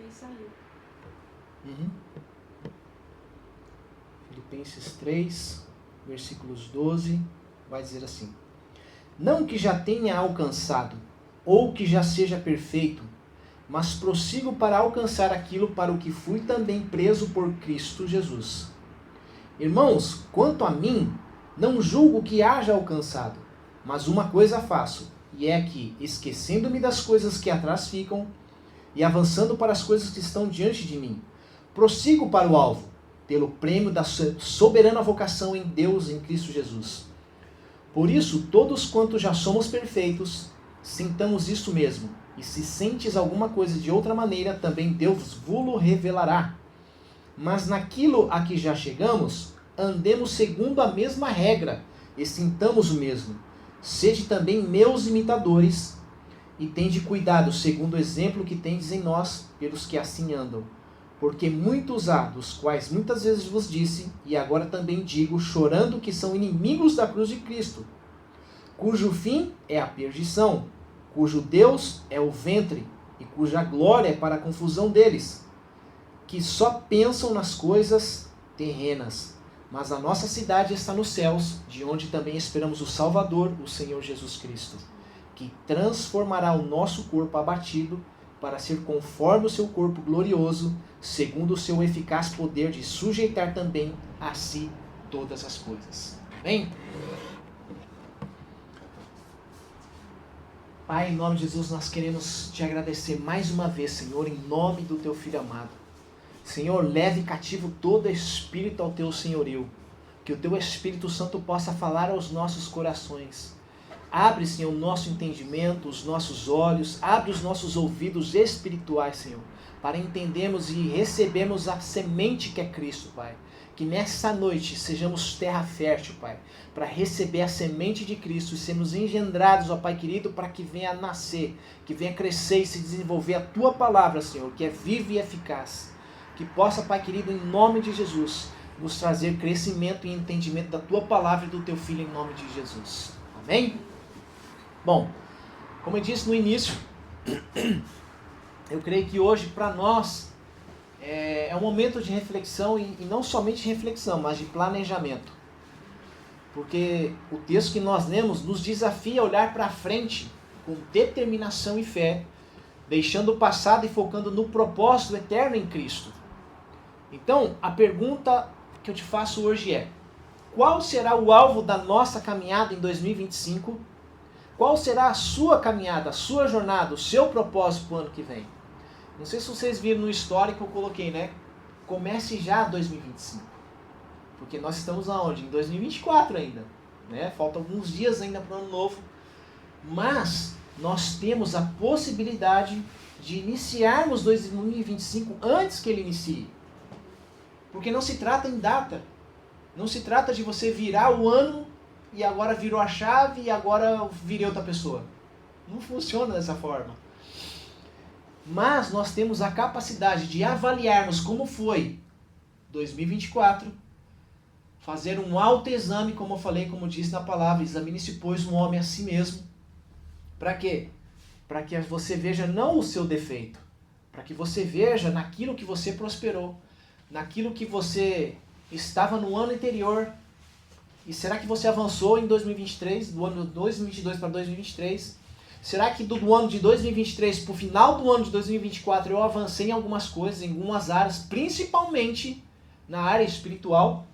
Ele saiu. Filipenses 3, versículos 12, vai dizer assim: Não que já tenha alcançado, ou que já seja perfeito, mas prossigo para alcançar aquilo para o que fui também preso por Cristo Jesus. Irmãos, quanto a mim, não julgo que haja alcançado, mas uma coisa faço, e é que, esquecendo-me das coisas que atrás ficam, e avançando para as coisas que estão diante de mim, prossigo para o alvo, pelo prêmio da soberana vocação em Deus em Cristo Jesus. Por isso, todos quantos já somos perfeitos, sintamos isto mesmo, e se sentes alguma coisa de outra maneira, também Deus vos revelará. Mas naquilo a que já chegamos, andemos segundo a mesma regra, e sintamos o mesmo. Sede também meus imitadores, e tende cuidado, segundo o exemplo que tendes em nós, pelos que assim andam. Porque muitos há, dos quais muitas vezes vos disse, e agora também digo, chorando, que são inimigos da cruz de Cristo, cujo fim é a perdição, cujo Deus é o ventre, e cuja glória é para a confusão deles, que só pensam nas coisas terrenas. Mas a nossa cidade está nos céus, de onde também esperamos o Salvador, o Senhor Jesus Cristo, que transformará o nosso corpo abatido para ser conforme o seu corpo glorioso, segundo o seu eficaz poder de sujeitar também a si todas as coisas. Amém? Pai, em nome de Jesus, nós queremos te agradecer mais uma vez, Senhor, em nome do teu Filho amado. Senhor, leve cativo todo espírito ao teu senhorio, que o teu Espírito Santo possa falar aos nossos corações. Abre, Senhor, o nosso entendimento, os nossos olhos, abre os nossos ouvidos espirituais, Senhor, para entendermos e recebermos a semente que é Cristo, Pai. Que nessa noite sejamos terra fértil, Pai, para receber a semente de Cristo e sermos engendrados, ó Pai querido, para que venha a nascer, que venha crescer e se desenvolver a Tua palavra, Senhor, que é viva e eficaz. Que possa, Pai querido, em nome de Jesus, nos trazer crescimento e entendimento da Tua palavra e do Teu Filho, em nome de Jesus. Amém? Bom, como eu disse no início, eu creio que hoje, para nós, é um momento de reflexão, e não somente de reflexão, mas de planejamento. Porque o texto que nós lemos nos desafia a olhar para frente com determinação e fé, deixando o passado e focando no propósito eterno em Cristo. Então, a pergunta que eu te faço hoje é: qual será o alvo da nossa caminhada em 2025? Qual será a sua caminhada, a sua jornada, o seu propósito para o ano que vem? Não sei se vocês viram no histórico que eu coloquei, né? Comece já 2025. Porque nós estamos aonde? Em 2024 ainda. Né? Faltam alguns dias ainda para o ano novo. Mas nós temos a possibilidade de iniciarmos 2025 antes que ele inicie. Porque não se trata em data. Não se trata de você virar o ano e agora virou a chave e agora virei outra pessoa. Não funciona dessa forma. Mas nós temos a capacidade de avaliarmos como foi 2024, fazer um autoexame, como eu falei, como diz na palavra, examine-se, pois, um homem a si mesmo. Para quê? Para que você veja não o seu defeito, para que você veja naquilo que você prosperou, naquilo que você estava no ano anterior. E será que você avançou em 2023, do ano 2022 para 2023? Será que do ano de 2023 para o final do ano de 2024 eu avancei em algumas coisas, em algumas áreas, principalmente na área espiritual?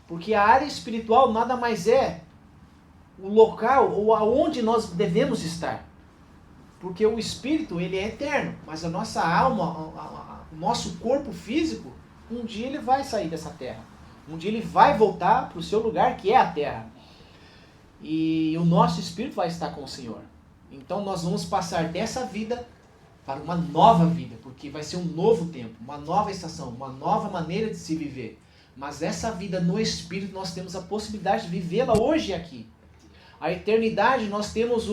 Porque a área espiritual nada mais é o local ou aonde nós devemos estar. Porque o espírito, ele é eterno, mas a nossa alma, o nosso corpo físico, um dia ele vai sair dessa terra. Um dia ele vai voltar para o seu lugar, que é a terra. E o nosso espírito vai estar com o Senhor. Então nós vamos passar dessa vida para uma nova vida, porque vai ser um novo tempo, uma nova estação, uma nova maneira de se viver. Mas essa vida no espírito nós temos a possibilidade de vivê-la hoje e aqui. A eternidade nós temos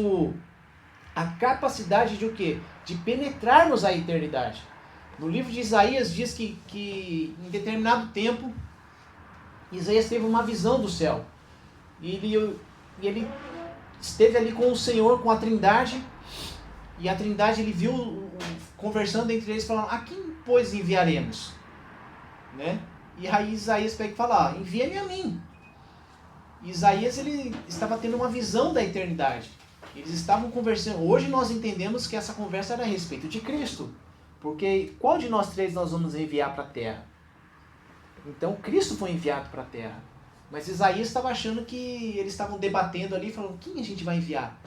a capacidade de o quê? De penetrarmos a eternidade. No livro de Isaías diz que em determinado tempo Isaías teve uma visão do céu. E ele esteve ali com o Senhor, com a Trindade. E a Trindade ele viu conversando entre eles, falando, a quem, pois, enviaremos? Né? E aí Isaías pega e fala, envia-me a mim. Isaías, ele estava tendo uma visão da eternidade. Eles estavam conversando. Hoje nós entendemos que essa conversa era a respeito de Cristo. Porque qual de nós três nós vamos enviar para a terra? Então Cristo foi enviado para a terra. Mas Isaías estava achando que eles estavam debatendo ali, falando, quem a gente vai enviar?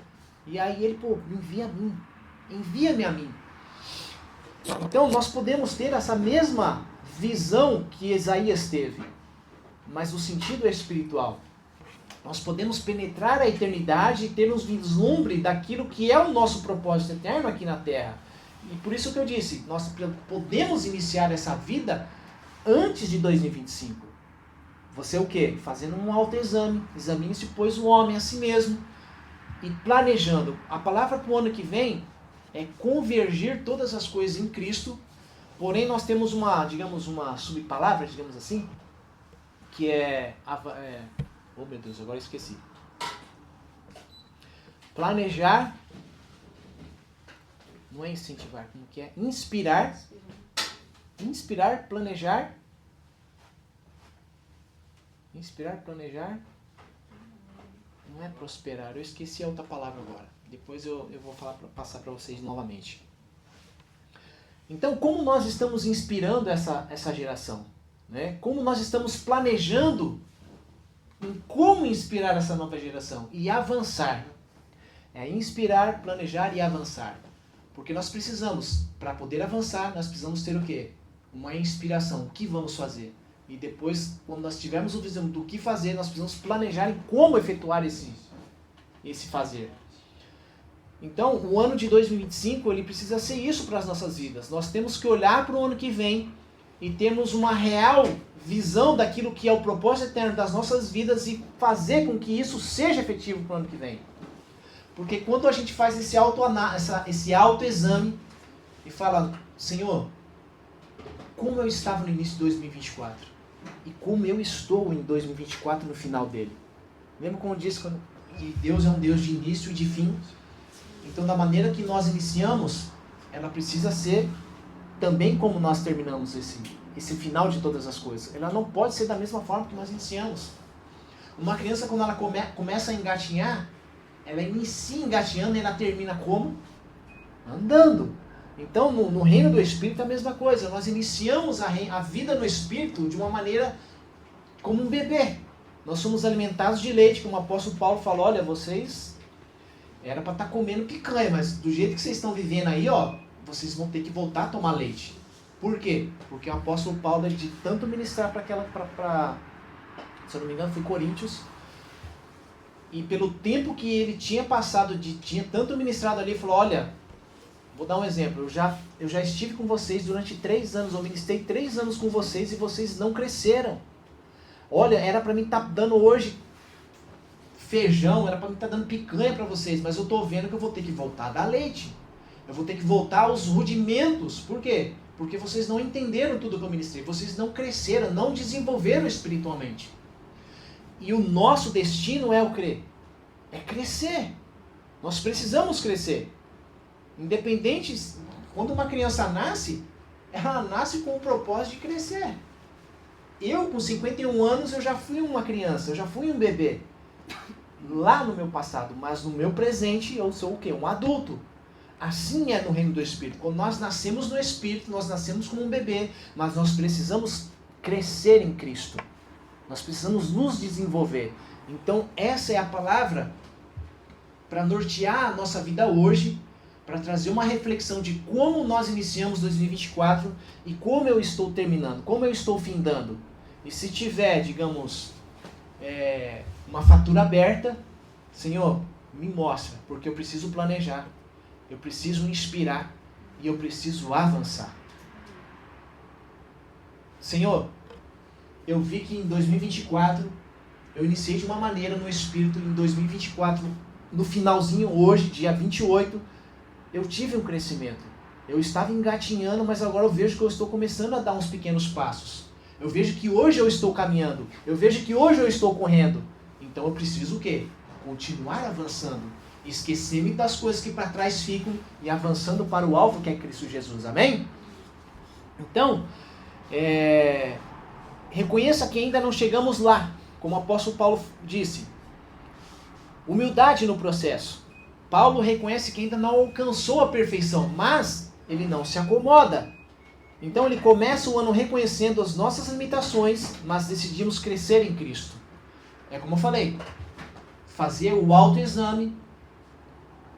E aí ele, envia a mim. Envia-me a mim. Então nós podemos ter essa mesma visão que Isaías teve. Mas o sentido é espiritual. Nós podemos penetrar a eternidade e ter um vislumbre daquilo que é o nosso propósito eterno aqui na Terra. E por isso que eu disse, nós podemos iniciar essa vida antes de 2025. Você o quê? Fazendo um autoexame. Examine-se, pois, o homem a si mesmo. E planejando. A palavra para o ano que vem é convergir todas as coisas em Cristo. Porém, nós temos uma subpalavra, digamos assim, que é... Oh, meu Deus, agora esqueci. Planejar, não é incentivar, como que é? Inspirar, planejar. Inspirar, planejar. Não é prosperar, eu esqueci a outra palavra agora. Depois eu vou passar para vocês novamente. Então, como nós estamos inspirando essa geração? Né? Como nós estamos planejando em como inspirar essa nova geração e avançar. É inspirar, planejar e avançar. Porque nós precisamos, para poder avançar, nós precisamos ter o quê? Uma inspiração. O que vamos fazer? E depois, quando nós tivermos o visão do que fazer, nós precisamos planejar em como efetuar esse fazer. Então, o ano de 2025, ele precisa ser isso para as nossas vidas. Nós temos que olhar para o ano que vem e termos uma real visão daquilo que é o propósito eterno das nossas vidas e fazer com que isso seja efetivo para o ano que vem. Porque quando a gente faz esse autoexame e fala, Senhor, como eu estava no início de 2024 e como eu estou em 2024 no final dele. Lembra como eu disse que Deus é um Deus de início e de fim? Então, da maneira que nós iniciamos, ela precisa ser também como nós terminamos esse final de todas as coisas. Ela não pode ser da mesma forma que nós iniciamos. Uma criança, quando ela começa a engatinhar, ela inicia engatinhando e ela termina como? Andando. Então, no reino do Espírito é a mesma coisa. Nós iniciamos a vida no Espírito de uma maneira como um bebê. Nós somos alimentados de leite, como o apóstolo Paulo falou, olha, vocês era para estar comendo picanha, mas do jeito que vocês estão vivendo aí, vocês vão ter que voltar a tomar leite. Por quê? Porque o apóstolo Paulo, de tanto ministrar se eu não me engano, foi Coríntios, e pelo tempo que ele tinha passado, tinha tanto ministrado ali, ele falou, olha, vou dar um exemplo, eu já estive com vocês durante 3 anos, eu ministrei 3 anos com vocês e vocês não cresceram. Olha, era para mim estar dando hoje feijão, era para mim estar dando picanha para vocês, mas eu estou vendo que eu vou ter que voltar a dar leite. Eu vou ter que voltar aos rudimentos. Por quê? Porque vocês não entenderam tudo que eu ministrei. Vocês não cresceram, não desenvolveram espiritualmente. E o nosso destino é o quê? É crescer. Nós precisamos crescer. Independente, quando uma criança nasce, ela nasce com o propósito de crescer. Eu, com 51 anos, eu já fui uma criança, eu já fui um bebê. Lá no meu passado, mas no meu presente, eu sou o quê? Um adulto. Assim é no reino do Espírito. Quando nós nascemos no Espírito, nós nascemos como um bebê, mas nós precisamos crescer em Cristo. Nós precisamos nos desenvolver. Então, essa é a palavra para nortear a nossa vida hoje, para trazer uma reflexão de como nós iniciamos 2024 e como eu estou terminando, como eu estou findando. E se tiver, digamos, uma fatura aberta, Senhor, me mostra, porque eu preciso planejar, eu preciso inspirar e eu preciso avançar. Senhor, eu vi que em 2024 eu iniciei de uma maneira no Espírito, em 2024, no finalzinho hoje, dia 28, eu tive um crescimento. Eu estava engatinhando, mas agora eu vejo que eu estou começando a dar uns pequenos passos. Eu vejo que hoje eu estou caminhando. Eu vejo que hoje eu estou correndo. Então eu preciso o quê? Continuar avançando. esquecendo das coisas que para trás ficam e avançando para o alvo que é Cristo Jesus. Amém? Então, reconheça que ainda não chegamos lá, como o apóstolo Paulo disse. Humildade no processo. Paulo reconhece que ainda não alcançou a perfeição, mas ele não se acomoda. Então ele começa o ano reconhecendo as nossas limitações, mas decidimos crescer em Cristo. É como eu falei, fazer o autoexame,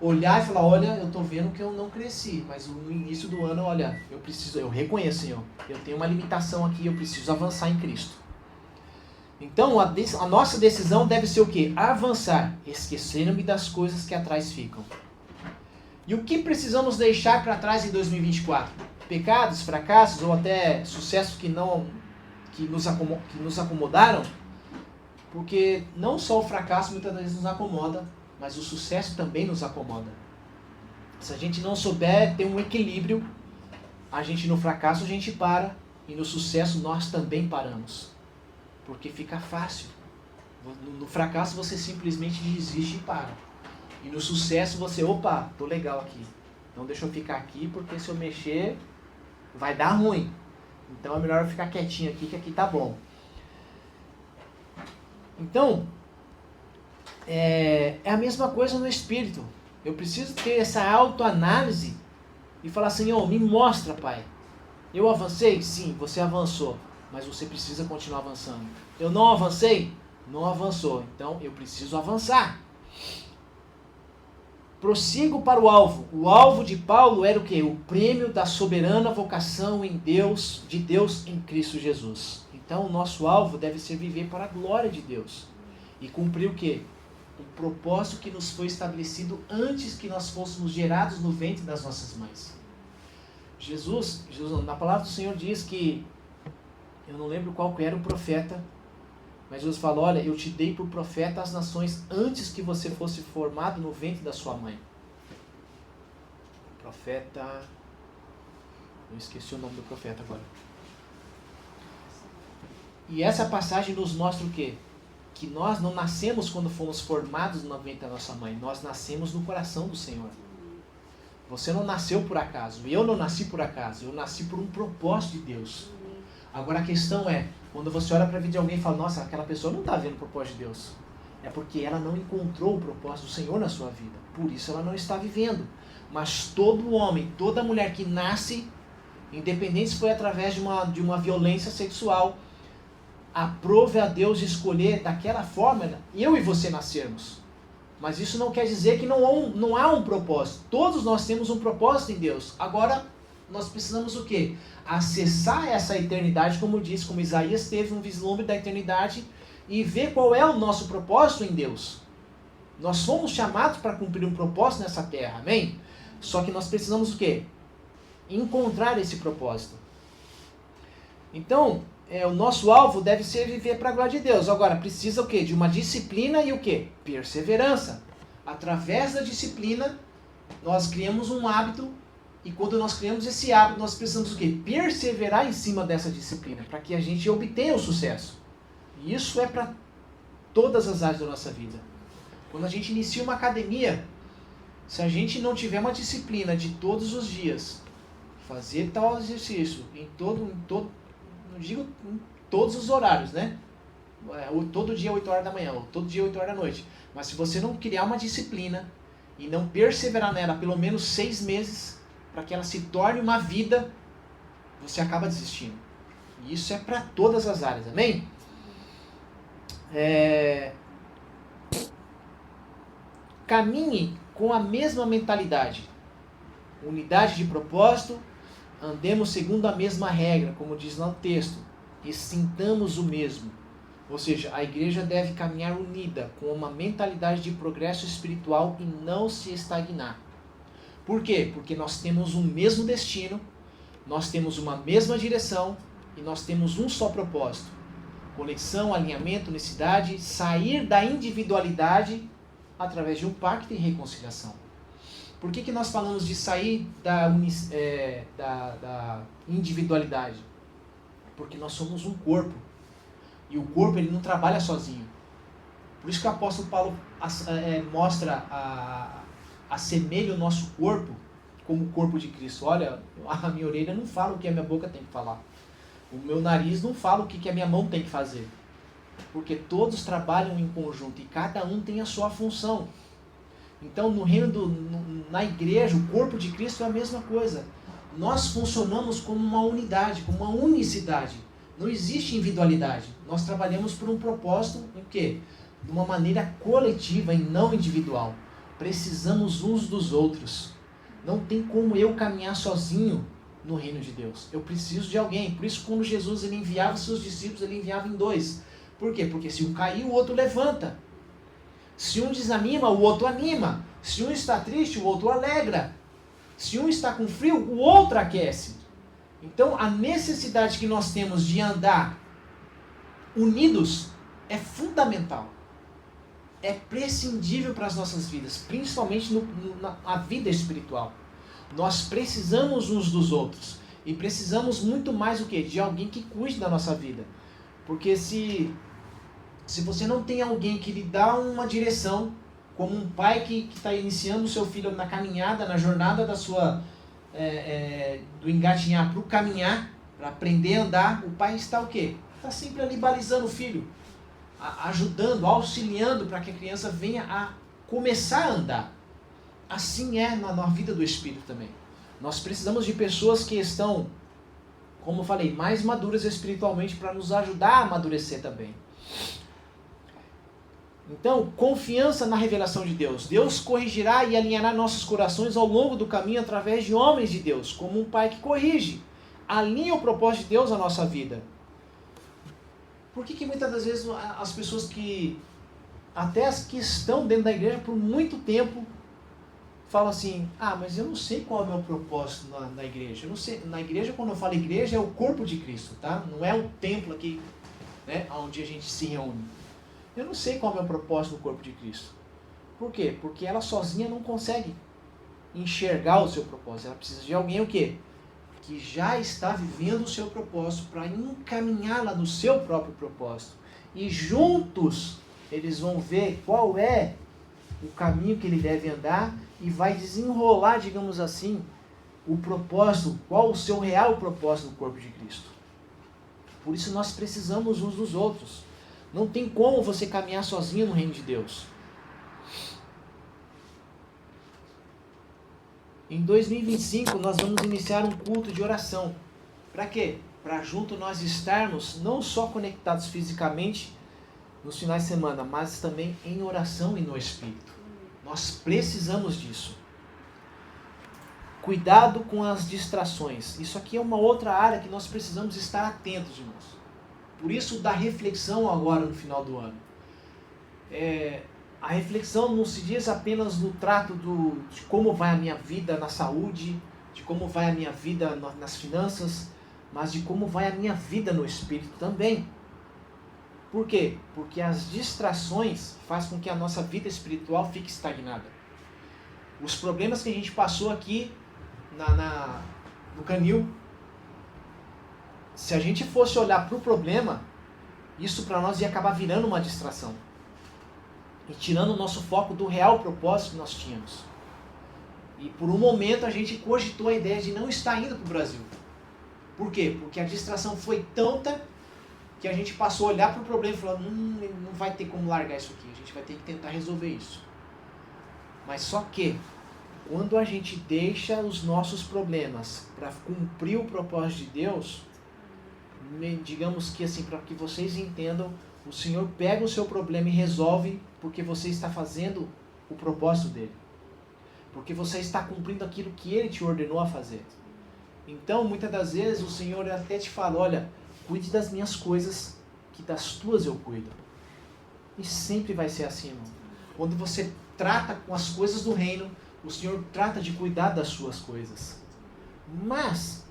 olhar e falar, olha, eu estou vendo que eu não cresci, mas no início do ano, olha, eu reconheço, Senhor, eu tenho uma limitação aqui, eu preciso avançar em Cristo. Então a nossa decisão deve ser o quê? Avançar, esquecendo-me das coisas que atrás ficam. E o que precisamos deixar para trás em 2024? Pecados, fracassos ou até sucessos que nos acomodaram? Porque não só o fracasso muitas vezes nos acomoda, mas o sucesso também nos acomoda. Se a gente não souber ter um equilíbrio, a gente no fracasso a gente para e no sucesso nós também paramos. Porque fica fácil. No fracasso você simplesmente desiste e para. E no sucesso você, opa, tô legal aqui. Então deixa eu ficar aqui porque se eu mexer vai dar ruim. Então é melhor eu ficar quietinho aqui que aqui tá bom. Então, é a mesma coisa no espírito. Eu preciso ter essa autoanálise e falar, Senhor, me mostra, Pai. Eu avancei? Sim, você avançou. Mas você precisa continuar avançando. Eu não avancei? Não avançou. Então, eu preciso avançar. Prossigo para o alvo. O alvo de Paulo era o quê? O prêmio da soberana vocação de Deus em Cristo Jesus. Então, o nosso alvo deve ser viver para a glória de Deus. E cumprir o quê? O propósito que nos foi estabelecido antes que nós fôssemos gerados no ventre das nossas mães. Jesus, na palavra do Senhor diz que, eu não lembro qual que era o profeta, mas Jesus falou, olha, eu te dei por profeta às nações antes que você fosse formado no ventre da sua mãe. Profeta... eu esqueci o nome do profeta agora. E essa passagem nos mostra o quê? Que nós não nascemos quando fomos formados no ventre da nossa mãe. Nós nascemos no coração do Senhor. Você não nasceu por acaso. Eu não nasci por acaso. Eu nasci por um propósito de Deus. Agora a questão é, quando você olha para a vida de alguém e fala, nossa, aquela pessoa não está vendo o propósito de Deus. É porque ela não encontrou o propósito do Senhor na sua vida. Por isso ela não está vivendo. Mas todo homem, toda mulher que nasce, independente se foi através de uma violência sexual, aprove a Deus escolher daquela forma, eu e você nascermos. Mas isso não quer dizer que não há um propósito. Todos nós temos um propósito em Deus. Agora, nós precisamos o quê? Acessar essa eternidade, como Isaías teve um vislumbre da eternidade, e ver qual é o nosso propósito em Deus. Nós fomos chamados para cumprir um propósito nessa terra, amém? Só que nós precisamos o quê? Encontrar esse propósito. Então, o nosso alvo deve ser viver para a glória de Deus. Agora, precisa o quê? De uma disciplina e o quê? Perseverança. Através da disciplina, nós criamos um hábito, e quando nós criamos esse hábito, nós precisamos o quê? Perseverar em cima dessa disciplina, para que a gente obtenha o sucesso. E isso é para todas as áreas da nossa vida. Quando a gente inicia uma academia, se a gente não tiver uma disciplina de todos os dias, fazer tal exercício, não digo em todos os horários, né? Todo dia 8 horas da manhã, ou todo dia 8 horas da noite. Mas se você não criar uma disciplina e não perseverar nela pelo menos 6 meses, para que ela se torne uma vida, você acaba desistindo. E isso é para todas as áreas, amém? Caminhe com a mesma mentalidade, unidade de propósito, andemos segundo a mesma regra, como diz lá no texto, e sintamos o mesmo. Ou seja, a igreja deve caminhar unida, com uma mentalidade de progresso espiritual e não se estagnar. Por quê? Porque nós temos um mesmo destino, nós temos uma mesma direção e nós temos um só propósito. Conexão, alinhamento, unicidade, sair da individualidade através de um pacto e reconciliação. Por que nós falamos de sair da individualidade? Porque nós somos um corpo. E o corpo ele não trabalha sozinho. Por isso que o apóstolo Paulo mostra assemelhe o nosso corpo como o corpo de Cristo. Olha, a minha orelha não fala o que a minha boca tem que falar. O meu nariz não fala o que a minha mão tem que fazer. Porque todos trabalham em conjunto e cada um tem a sua função. Então, no reino na igreja, o corpo de Cristo é a mesma coisa. Nós funcionamos como uma unidade, como uma unicidade. Não existe individualidade. Nós trabalhamos por um propósito, em quê? De uma maneira coletiva e não individual. Precisamos uns dos outros. Não tem como eu caminhar sozinho no reino de Deus. Eu preciso de alguém. Por isso, quando Jesus ele enviava seus discípulos, ele enviava em 2. Por quê? Porque se um cair, o outro levanta. Se um desanima, o outro anima. Se um está triste, o outro alegra. Se um está com frio, o outro aquece. Então, a necessidade que nós temos de andar unidos é fundamental. É prescindível para as nossas vidas, principalmente na vida espiritual. Nós precisamos uns dos outros. E precisamos muito mais o quê? De alguém que cuide da nossa vida. Porque se você não tem alguém que lhe dá uma direção, como um pai que está iniciando o seu filho na caminhada, na jornada da sua do engatinhar para o caminhar, para aprender a andar, o pai está o quê? Está sempre ali balizando o filho, ajudando, auxiliando para que a criança venha a começar a andar. Assim é na vida do Espírito também. Nós precisamos de pessoas que estão, como eu falei, mais maduras espiritualmente para nos ajudar a amadurecer também. Então, confiança na revelação de Deus. Deus corrigirá e alinhará nossos corações ao longo do caminho através de homens de Deus, como um pai que corrige, alinha o propósito de Deus à nossa vida. Por que muitas das vezes as pessoas até as que estão dentro da igreja por muito tempo, falam assim, mas eu não sei qual é o meu propósito na igreja. Eu não sei. Na igreja, quando eu falo igreja, é o corpo de Cristo, tá? Não é o templo aqui, né, onde a gente se reúne. Eu não sei qual é o meu propósito no corpo de Cristo. Por quê? Porque ela sozinha não consegue enxergar o seu propósito. Ela precisa de alguém o quê? Que já está vivendo o seu propósito para encaminhá-la no seu próprio propósito. E juntos eles vão ver qual é o caminho que ele deve andar e vai desenrolar, digamos assim, o propósito, qual o seu real propósito no corpo de Cristo. Por isso nós precisamos uns dos outros. Não tem como você caminhar sozinho no reino de Deus. Em 2025 nós vamos iniciar um culto de oração. Para quê? Para junto nós estarmos não só conectados fisicamente nos finais de semana, mas também em oração e no Espírito. Nós precisamos disso. Cuidado com as distrações. Isso aqui é uma outra área que nós precisamos estar atentos, irmãos. Por isso, da reflexão agora no final do ano. A reflexão não se diz apenas no trato de como vai a minha vida na saúde, de como vai a minha vida nas finanças, mas de como vai a minha vida no Espírito também. Por quê? Porque as distrações fazem com que a nossa vida espiritual fique estagnada. Os problemas que a gente passou aqui no canil, se a gente fosse olhar para o problema, isso para nós ia acabar virando uma distração. E tirando o nosso foco do real propósito que nós tínhamos. E por um momento a gente cogitou a ideia de não estar indo para o Brasil. Por quê? Porque a distração foi tanta que a gente passou a olhar para o problema e falou, não vai ter como largar isso aqui, a gente vai ter que tentar resolver isso. Mas só que, quando a gente deixa os nossos problemas para cumprir o propósito de Deus, digamos que assim, para que vocês entendam, o Senhor pega o seu problema e resolve porque você está fazendo o propósito dele. Porque você está cumprindo aquilo que ele te ordenou a fazer. Então, muitas das vezes, o Senhor até te fala, olha, cuide das minhas coisas, que das tuas eu cuido. E sempre vai ser assim, irmão. Quando você trata com as coisas do reino, o Senhor trata de cuidar das suas coisas. Mas,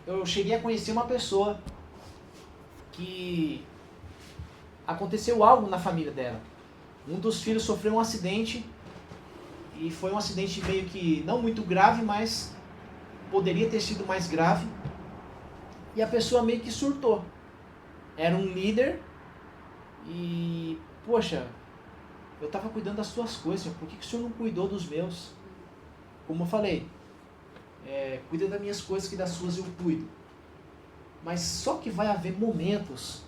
eu cheguei a conhecer uma pessoa que aconteceu algo na família dela. Um dos filhos sofreu um acidente, e foi um acidente meio que não muito grave, mas poderia ter sido mais grave. E a pessoa meio que surtou. Era um líder e, poxa, eu estava cuidando das tuas coisas, Senhor, por que o Senhor não cuidou dos meus? Como eu falei, cuida das minhas coisas que das suas eu cuido. Mas só que vai haver momentos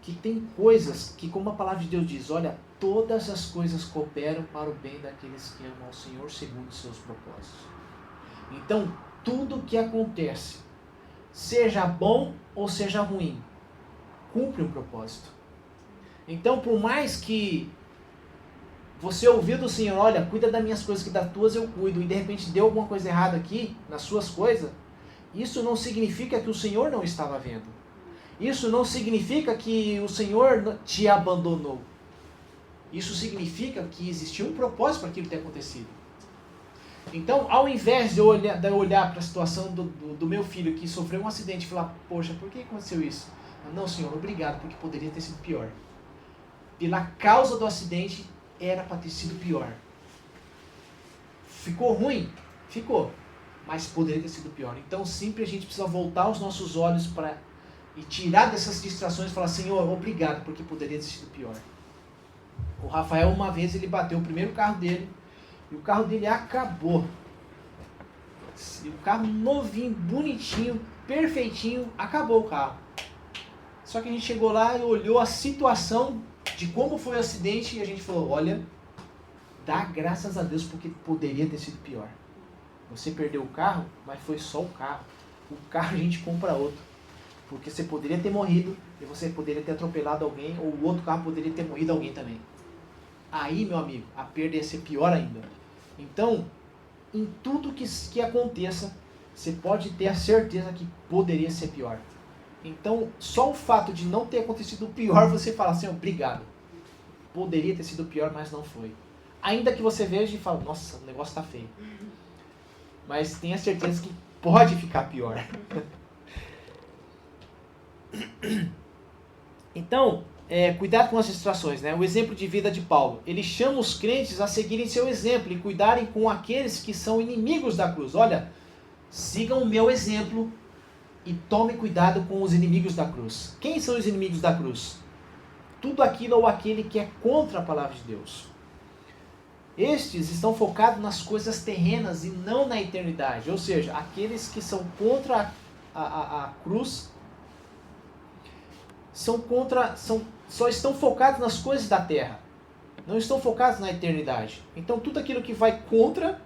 que tem coisas que, como a palavra de Deus diz, olha, todas as coisas cooperam para o bem daqueles que amam ao Senhor segundo os seus propósitos. Então, tudo que acontece, seja bom ou seja ruim, cumpre um propósito. Então, por mais que você ouviu do Senhor, olha, cuida das minhas coisas que das tuas eu cuido, e de repente deu alguma coisa errada aqui, nas suas coisas, isso não significa que o Senhor não estava vendo. Isso não significa que o Senhor te abandonou. Isso significa que existia um propósito para aquilo ter acontecido. Então, ao invés de eu olhar para a situação do meu filho que sofreu um acidente e falar, poxa, por que aconteceu isso? Não, Senhor, obrigado, porque poderia ter sido pior. Pela causa do acidente, era para ter sido pior. Ficou ruim? Ficou. Mas poderia ter sido pior. Então, sempre a gente precisa voltar os nossos olhos e tirar dessas distrações e falar, Senhor, obrigado, porque poderia ter sido pior. O Rafael, uma vez, ele bateu o primeiro carro dele, e o carro dele acabou. E o carro novinho, bonitinho, perfeitinho, acabou o carro. Só que a gente chegou lá e olhou a situação de como foi o acidente e a gente falou, olha, dá graças a Deus porque poderia ter sido pior. Você perdeu o carro, mas foi só o carro. O carro a gente compra outro. Porque você poderia ter morrido e você poderia ter atropelado alguém, ou o outro carro poderia ter morrido alguém também. Aí, meu amigo, a perda ia ser pior ainda. Então, em tudo que aconteça, você pode ter a certeza que poderia ser pior. Então, só o fato de não ter acontecido o pior, você fala assim, obrigado. Poderia ter sido pior, mas não foi. Ainda que você veja e fale, nossa, o negócio tá feio. Mas tenha certeza que pode ficar pior. Então, cuidado com as distrações, né? O exemplo de vida de Paulo. Ele chama os crentes a seguirem seu exemplo e cuidarem com aqueles que são inimigos da cruz. Olha, sigam o meu exemplo e tomem cuidado com os inimigos da cruz. Quem são os inimigos da cruz? Tudo aquilo ou aquele que é contra a palavra de Deus. Estes estão focados nas coisas terrenas e não na eternidade. Ou seja, aqueles que são contra a cruz só estão focados nas coisas da terra. Não estão focados na eternidade. Então tudo aquilo que vai contra,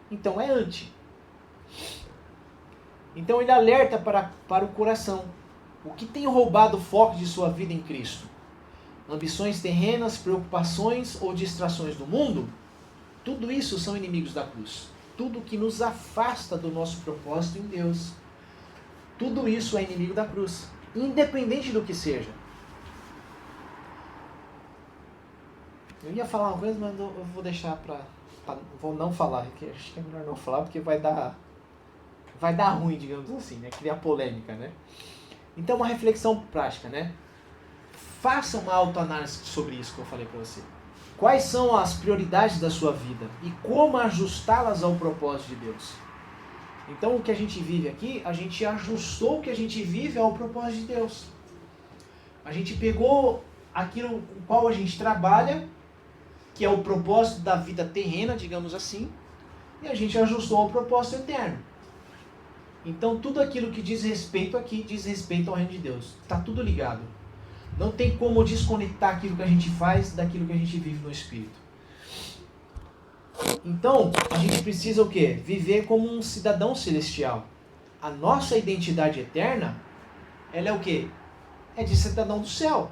então é anti. Então ele alerta para o coração. O que tem roubado o foco de sua vida em Cristo? Ambições terrenas, preocupações ou distrações do mundo? Tudo isso são inimigos da cruz. Tudo que nos afasta do nosso propósito em Deus. Tudo isso é inimigo da cruz. Independente do que seja. Eu ia falar uma coisa, mas eu vou deixar vou não falar. Acho que é melhor não falar, porque vai dar ruim, digamos assim, né? Criar polêmica, né? Então, uma reflexão prática, né? Faça uma autoanálise sobre isso que eu falei para você. Quais são as prioridades da sua vida e como ajustá-las ao propósito de Deus? Então, o que a gente vive aqui, a gente ajustou o que a gente vive ao propósito de Deus. A gente pegou aquilo com o qual a gente trabalha, que é o propósito da vida terrena, digamos assim, e a gente ajustou ao propósito eterno. Então, tudo aquilo que diz respeito aqui, diz respeito ao reino de Deus. Está tudo ligado. Não tem como desconectar aquilo que a gente faz daquilo que a gente vive no Espírito. Então, a gente precisa o quê? Viver como um cidadão celestial. A nossa identidade eterna, ela é o quê? É de cidadão do céu.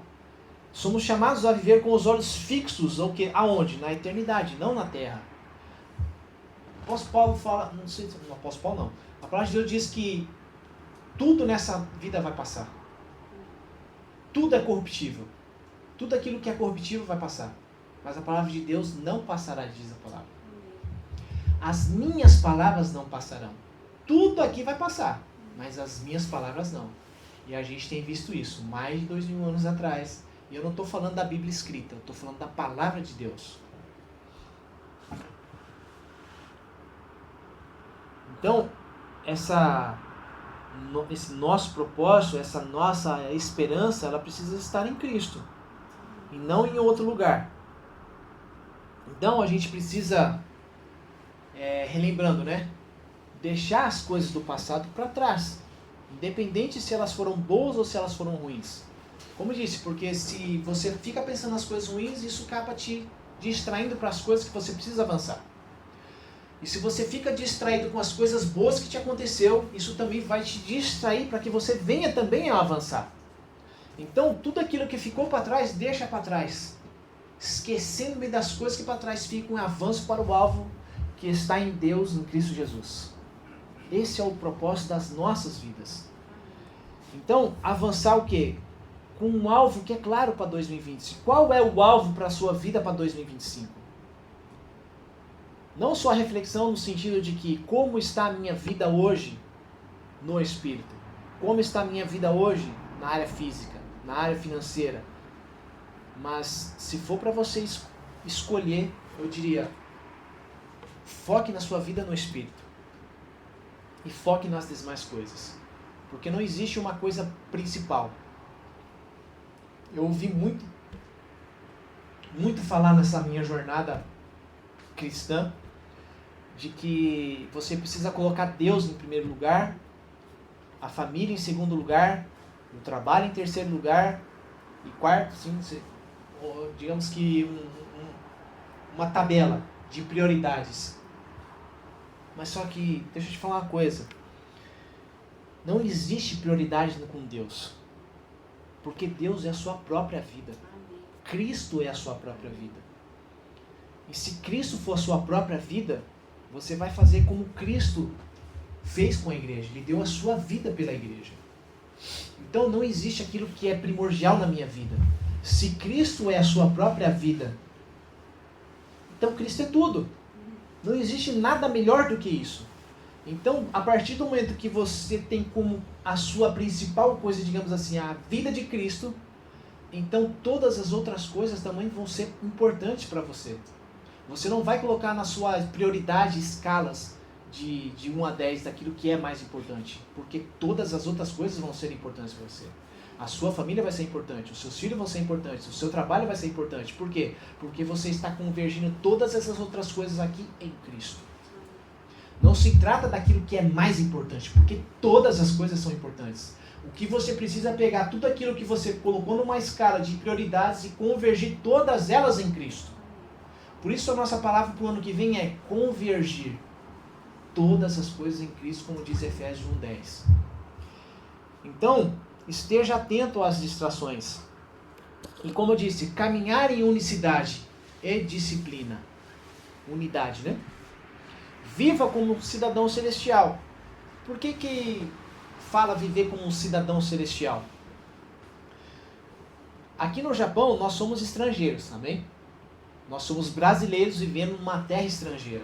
Somos chamados a viver com os olhos fixos, o quê? Aonde? Na eternidade, não na terra. O apóstolo Paulo fala, não sei se o apóstolo Paulo não. A palavra de Deus diz que tudo nessa vida vai passar. Tudo é corruptível. Tudo aquilo que é corruptível vai passar. Mas a palavra de Deus não passará, diz a palavra. As minhas palavras não passarão. Tudo aqui vai passar, mas as minhas palavras não. E a gente tem visto isso mais de 2000 anos atrás. E eu não estou falando da Bíblia escrita, eu estou falando da palavra de Deus. Então, esse nosso propósito, essa nossa esperança, ela precisa estar em Cristo. E não em outro lugar. Então a gente precisa, relembrando, né? Deixar as coisas do passado para trás. Independente se elas foram boas ou se elas foram ruins. Como eu disse, porque se você fica pensando nas coisas ruins, isso acaba te distraindo para as coisas que você precisa avançar. E se você fica distraído com as coisas boas que te aconteceu, isso também vai te distrair para que você venha também a avançar. Então, tudo aquilo que ficou para trás, deixa para trás. Esquecendo-me das coisas que para trás ficam, um avanço para o alvo que está em Deus, em Cristo Jesus. Esse é o propósito das nossas vidas. Então, avançar o quê? Com um alvo que é claro para 2025. Qual é o alvo para a sua vida para 2025? Não só a reflexão no sentido de que como está a minha vida hoje no espírito, como está a minha vida hoje na área física, na área financeira. Mas se for para você escolher, eu diria, foque na sua vida no espírito e foque nas demais coisas, porque não existe uma coisa principal. Eu ouvi muito falar nessa minha jornada cristã de que você precisa colocar Deus em primeiro lugar, a família em segundo lugar, o trabalho em terceiro lugar e quarto, sim, digamos que uma tabela de prioridades. Mas só que, deixa eu te falar uma coisa, não existe prioridade com Deus, porque Deus é a sua própria vida. Cristo é a sua própria vida. E se Cristo for a sua própria vida, você vai fazer como Cristo fez com a igreja. Ele deu a sua vida pela igreja. Então não existe aquilo que é primordial na minha vida. Se Cristo é a sua própria vida, então Cristo é tudo. Não existe nada melhor do que isso. Então, a partir do momento que você tem como a sua principal coisa, digamos assim, a vida de Cristo, então todas as outras coisas também vão ser importantes para você. Você não vai colocar na sua prioridade escalas de 1 a 10 daquilo que é mais importante, porque todas as outras coisas vão ser importantes para você. A sua família vai ser importante, os seus filhos vão ser importantes, o seu trabalho vai ser importante. Por quê? Porque você está convergindo todas essas outras coisas aqui em Cristo. Não se trata daquilo que é mais importante, porque todas as coisas são importantes. O que você precisa é pegar tudo aquilo que você colocou numa escala de prioridades e convergir todas elas em Cristo. Por isso a nossa palavra para o ano que vem é convergir todas as coisas em Cristo, como diz Efésios 1:10. Então, esteja atento às distrações. E como eu disse, caminhar em unicidade e disciplina. Unidade, né? Viva como um cidadão celestial. Por que fala viver como um cidadão celestial? Aqui no Japão nós somos estrangeiros, amém? Nós somos brasileiros vivendo numa terra estrangeira.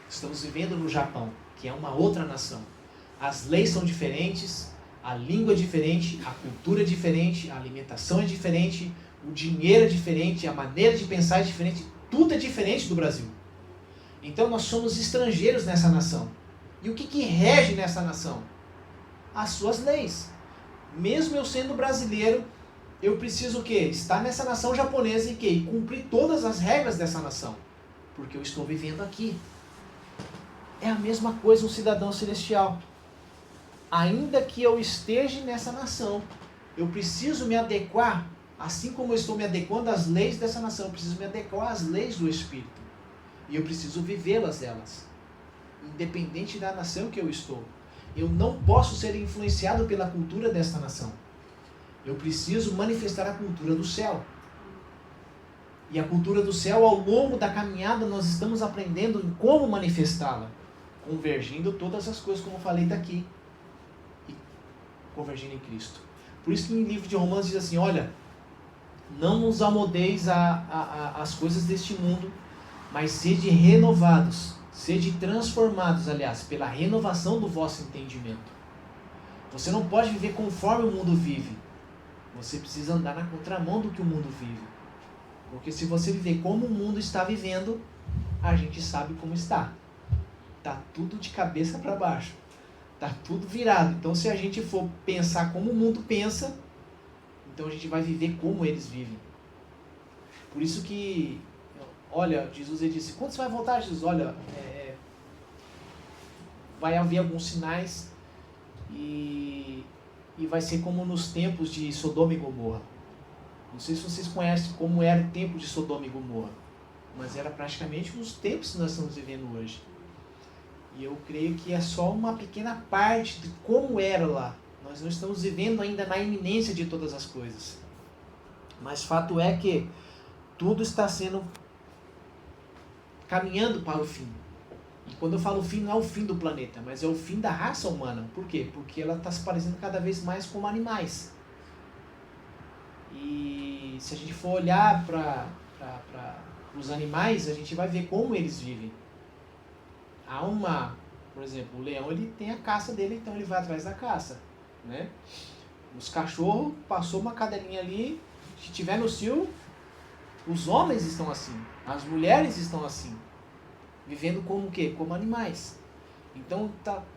Estamos vivendo no Japão, que é uma outra nação. As leis são diferentes, a língua é diferente, a cultura é diferente, a alimentação é diferente, o dinheiro é diferente, a maneira de pensar é diferente, tudo é diferente do Brasil. Então nós somos estrangeiros nessa nação. E o que rege nessa nação? As suas leis. Mesmo eu sendo brasileiro, eu preciso o quê? Estar nessa nação japonesa e quê? Cumprir todas as regras dessa nação. Porque eu estou vivendo aqui. É a mesma coisa um cidadão celestial. Ainda que eu esteja nessa nação, eu preciso me adequar, assim como eu estou me adequando às leis dessa nação, eu preciso me adequar às leis do Espírito. E eu preciso vivê-las elas, independente da nação que eu estou. Eu não posso ser influenciado pela cultura desta nação. Eu preciso manifestar a cultura do céu. E a cultura do céu, ao longo da caminhada, nós estamos aprendendo em como manifestá-la, convergindo todas as coisas, como eu falei daqui, e convergindo em Cristo. Por isso que no livro de Romanos diz assim, olha, não nos amoldeis às coisas deste mundo, mas sede renovados, sede transformados, aliás, pela renovação do vosso entendimento. Você não pode viver conforme o mundo vive. Você precisa andar na contramão do que o mundo vive. Porque se você viver como o mundo está vivendo, a gente sabe como está. Está tudo de cabeça para baixo. Está tudo virado. Então se a gente for pensar como o mundo pensa, então a gente vai viver como eles vivem. Por isso que olha, Jesus ele disse, quando você vai voltar, Jesus? Olha, vai haver alguns sinais e vai ser como nos tempos de Sodoma e Gomorra. Não sei se vocês conhecem como era o tempo de Sodoma e Gomorra, mas era praticamente os tempos que nós estamos vivendo hoje. E eu creio que é só uma pequena parte de como era lá. Nós não estamos vivendo ainda na iminência de todas as coisas. Mas fato é que tudo está sendo caminhando para o fim. E quando eu falo fim, não é o fim do planeta, mas é o fim da raça humana. Por quê? Porque ela está se parecendo cada vez mais como animais. E se a gente for olhar para os animais, a gente vai ver como eles vivem. Por exemplo, o leão ele tem a caça dele, então ele vai atrás da caça, né? Os cachorros, passou uma cadelinha ali, se tiver no cio, os homens estão assim, as mulheres estão assim, vivendo como o quê? Como animais. Então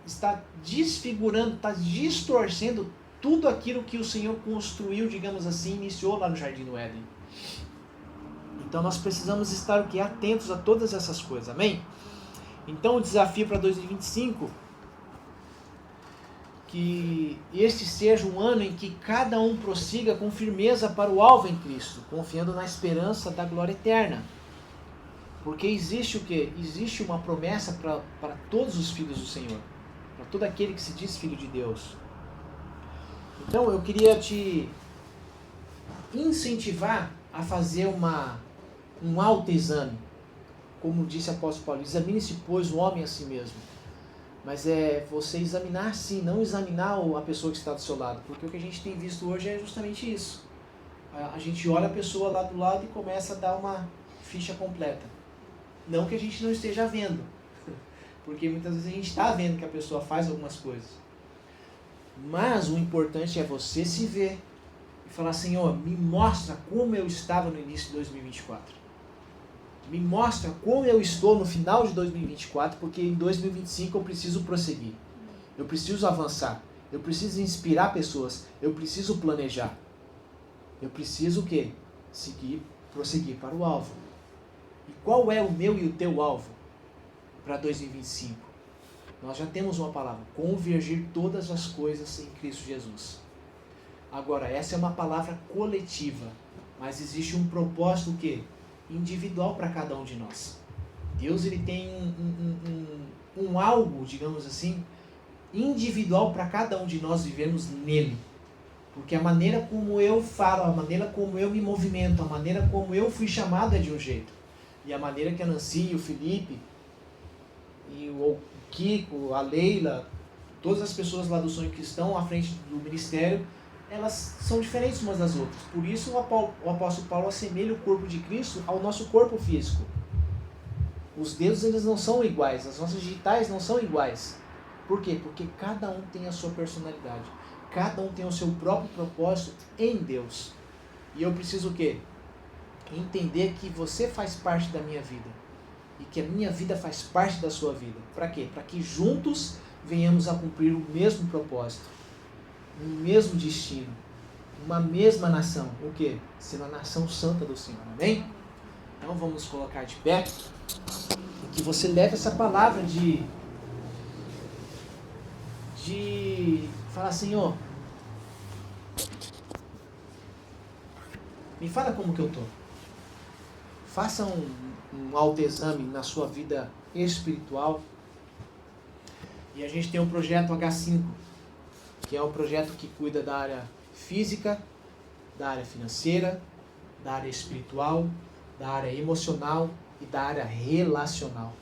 está desfigurando, está distorcendo tudo aquilo que o Senhor construiu, digamos assim, iniciou lá no Jardim do Éden. Então nós precisamos estar o quê? Atentos a todas essas coisas, amém? Então o desafio para 2025, que este seja um ano em que cada um prossiga com firmeza para o alvo em Cristo, confiando na esperança da glória eterna. Porque existe o quê? Existe uma promessa para todos os filhos do Senhor, para todo aquele que se diz filho de Deus. Então eu queria te incentivar a fazer um autoexame. Como disse o apóstolo Paulo, examine-se, pois, o homem a si mesmo. Mas é você examinar sim, não examinar a pessoa que está do seu lado. Porque o que a gente tem visto hoje é justamente isso. A gente olha a pessoa lá do lado e começa a dar uma ficha completa. Não que a gente não esteja vendo. Porque muitas vezes a gente está vendo que a pessoa faz algumas coisas. Mas o importante é você se ver e falar, Senhor, me mostra como eu estava no início de 2024. Me mostra como eu estou no final de 2024, porque em 2025 eu preciso prosseguir. Eu preciso avançar. Eu preciso inspirar pessoas. Eu preciso planejar. Eu preciso o quê? Prosseguir para o alvo. E qual é o meu e o teu alvo para 2025? Nós já temos uma palavra. Convergir todas as coisas em Cristo Jesus. Agora, essa é uma palavra coletiva. Mas existe um propósito o quê? Individual para cada um de nós. Deus ele tem um algo, digamos assim, individual para cada um de nós vivermos nele. Porque a maneira como eu falo, a maneira como eu me movimento, a maneira como eu fui chamado é de um jeito. E a maneira que a Nancy, o Felipe, e o Kiko, a Leila, todas as pessoas lá do Sonho que estão à frente do ministério, elas são diferentes umas das outras. Por isso o apóstolo Paulo assemelha o corpo de Cristo ao nosso corpo físico. Os dedos eles não são iguais, as nossas digitais não são iguais. Por quê? Porque cada um tem a sua personalidade. Cada um tem o seu próprio propósito em Deus. E eu preciso o quê? Entender que você faz parte da minha vida. E que a minha vida faz parte da sua vida. Para quê? Para que juntos venhamos a cumprir o mesmo propósito. Um mesmo destino, uma mesma nação. O quê? Sendo a nação santa do Senhor. Amém? Então vamos colocar de pé e que você leve essa palavra de falar, Senhor, me fala como que eu estou. Faça um autoexame na sua vida espiritual. E a gente tem um projeto H5, que é um projeto que cuida da área física, da área financeira, da área espiritual, da área emocional e da área relacional.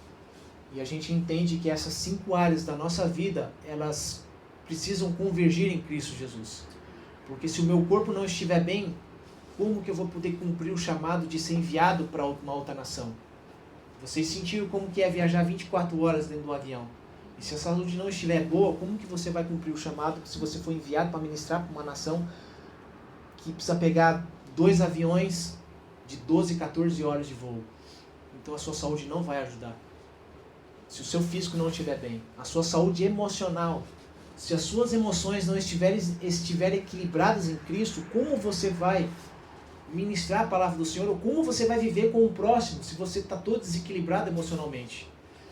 E a gente entende que essas 5 áreas da nossa vida, elas precisam convergir em Cristo Jesus. Porque se o meu corpo não estiver bem, como que eu vou poder cumprir o chamado de ser enviado para uma outra nação? Vocês sentiram como que é viajar 24 horas dentro do avião? E se a saúde não estiver boa, como que você vai cumprir o chamado se você for enviado para ministrar para uma nação que precisa pegar 2 aviões de 12, 14 horas de voo? Então a sua saúde não vai ajudar. Se o seu físico não estiver bem, a sua saúde emocional, se as suas emoções não estiverem equilibradas em Cristo, como você vai ministrar a palavra do Senhor, ou como você vai viver com o próximo se você está todo desequilibrado emocionalmente.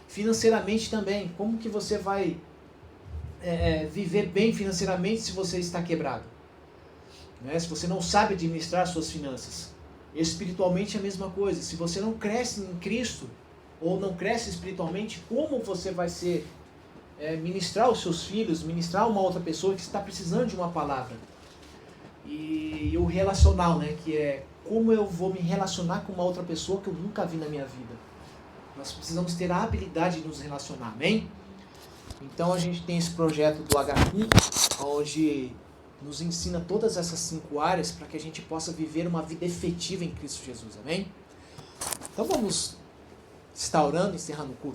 Financeiramente também, como que você vai viver bem financeiramente se você está quebrado? Né? Se você não sabe administrar suas finanças. Espiritualmente é a mesma coisa. Se você não cresce em Cristo, ou não cresce espiritualmente, como você vai ser ministrar os seus filhos, ministrar uma outra pessoa que está precisando de uma palavra? E o relacional, né? Que é como eu vou me relacionar com uma outra pessoa que eu nunca vi na minha vida. Nós precisamos ter a habilidade de nos relacionar, amém? Então a gente tem esse projeto do HQ, onde nos ensina todas essas 5 áreas para que a gente possa viver uma vida efetiva em Cristo Jesus, amém? Então vamos estar orando, encerrando o culto.